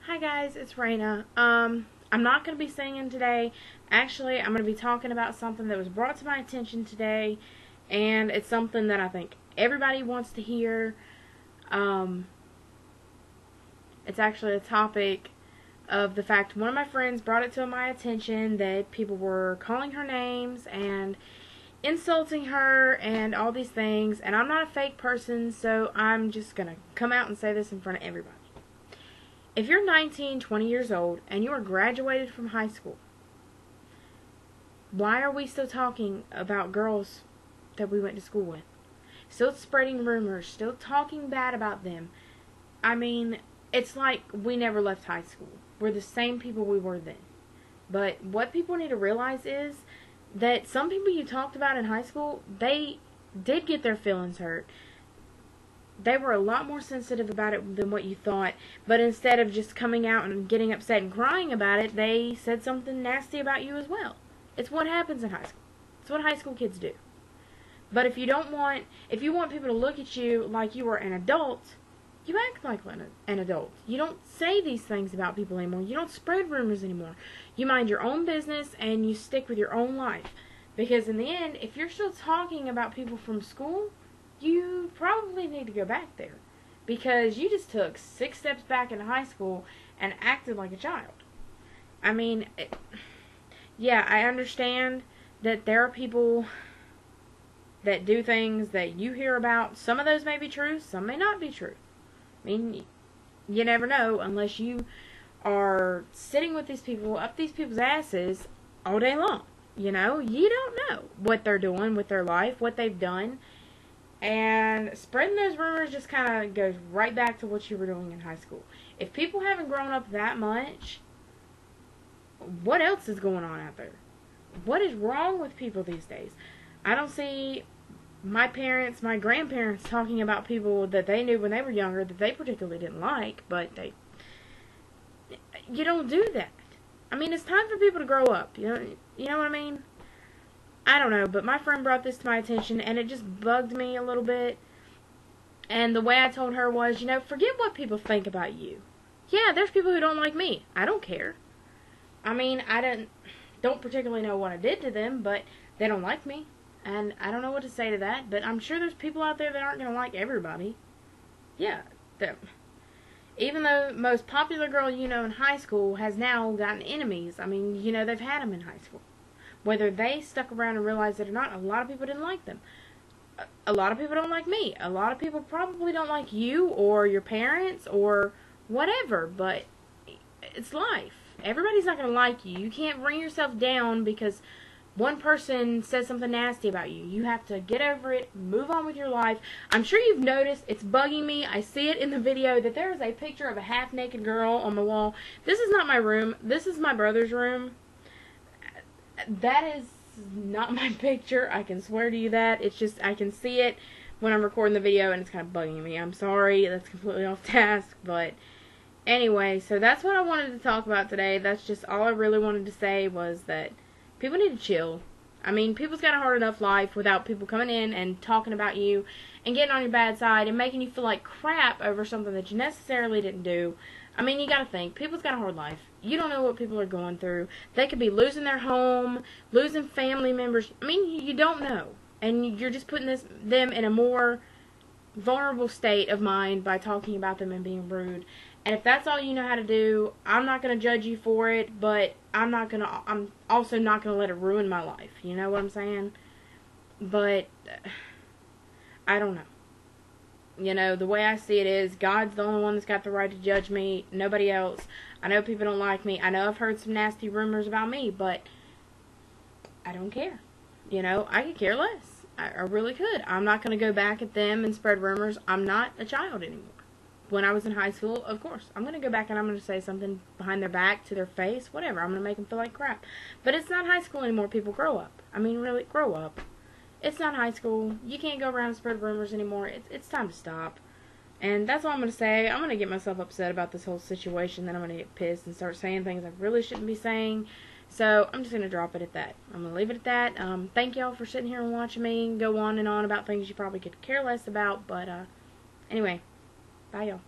Hi guys, it's Raina. I'm not going to be singing today. Actually, I'm going to be talking about something that was brought to my attention today, and it's something that I think everybody wants to hear. It's actually a topic of the fact one of my friends brought it to my attention that people were calling her names and insulting her and all these things, and I'm not a fake person, so I'm just going to come out and say this in front of everybody. If you're 19, 20 years old, and you are graduated from high school, why are we still talking about girls that we went to school with? Still spreading rumors, still talking bad about them. I mean, it's like we never left high school. We're the same people we were then. But what people need to realize is that some people you talked about in high school, they did get their feelings hurt. They were a lot more sensitive about it than what you thought, but instead of just coming out and getting upset and crying about it, they said something nasty about you as well. It's what happens in high school. It's what high school kids do. But if you want people to look at you like you are an adult, you act like an adult. You don't say these things about people anymore. You don't spread rumors anymore. You mind your own business and you stick with your own life. Because in the end, if you're still talking about people from school, you probably need to go back there, because you just took 6 steps back into high school and acted like a child. I mean, yeah, I understand that there are people that do things that you hear about. Some of those may be true, some may not be true. I mean, you never know unless you are sitting with these people, up these people's asses all day long. You know, you don't know what they're doing with their life, what they've done. And spreading those rumors just kind of goes right back to what you were doing in high school. If people haven't grown up that much, what else is going on out there? What is wrong with people these days? I don't see my parents, my grandparents talking about people that they knew when they were younger that they particularly didn't like, but you don't do that. I mean, it's time for people to grow up. You know what I mean? I don't know, but my friend brought this to my attention, and it just bugged me a little bit. And the way I told her was, forget what people think about you. Yeah, there's people who don't like me. I don't care. I mean, I don't particularly know what I did to them, but they don't like me. And I don't know what to say to that, but I'm sure there's people out there that aren't going to like everybody. Yeah, even though the most popular girl you know in high school has now gotten enemies. I mean, they've had them in high school. Whether they stuck around and realized it or not, a lot of people didn't like them. A lot of people don't like me. A lot of people probably don't like you or your parents or whatever, but it's life. Everybody's not going to like you. You can't bring yourself down because one person says something nasty about you. You have to get over it, move on with your life. I'm sure you've noticed, it's bugging me. I see it in the video that there is a picture of a half-naked girl on the wall. This is not my room. This is my brother's room. That is not my picture. I can swear to you that. It's just, I can see it when I'm recording the video, and it's kind of bugging me. I'm sorry. That's completely off task. But anyway, so that's what I wanted to talk about today. That's just all I really wanted to say, was that people need to chill. I mean, people's got a hard enough life without people coming in and talking about you and getting on your bad side and making you feel like crap over something that you necessarily didn't do. I mean, you gotta think. People's got a hard life. You don't know what people are going through. They could be losing their home, losing family members. I mean, you don't know. And you're just putting them in a more vulnerable state of mind by talking about them and being rude. And if that's all you know how to do, I'm not going to judge you for it, but I'm also not going to let it ruin my life. You know what I'm saying? But I don't know. The way I see it is, God's the only one that's got the right to judge me, nobody else. I know people don't like me. I know I've heard some nasty rumors about me, but I don't care. I could care less. I really could. I'm not going to go back at them and spread rumors. I'm not a child anymore. When I was in high school, of course, I'm going to go back and I'm going to say something behind their back, to their face, whatever. I'm going to make them feel like crap. But it's not high school anymore. People, grow up. I mean, really, grow up. It's not high school. You can't go around and spread rumors anymore. It's time to stop. And that's all I'm going to say. I'm going to get myself upset about this whole situation. Then I'm going to get pissed and start saying things I really shouldn't be saying. So I'm just going to drop it at that. I'm going to leave it at that. Thank y'all for sitting here and watching me go on and on about things you probably could care less about. But anyway, bye y'all.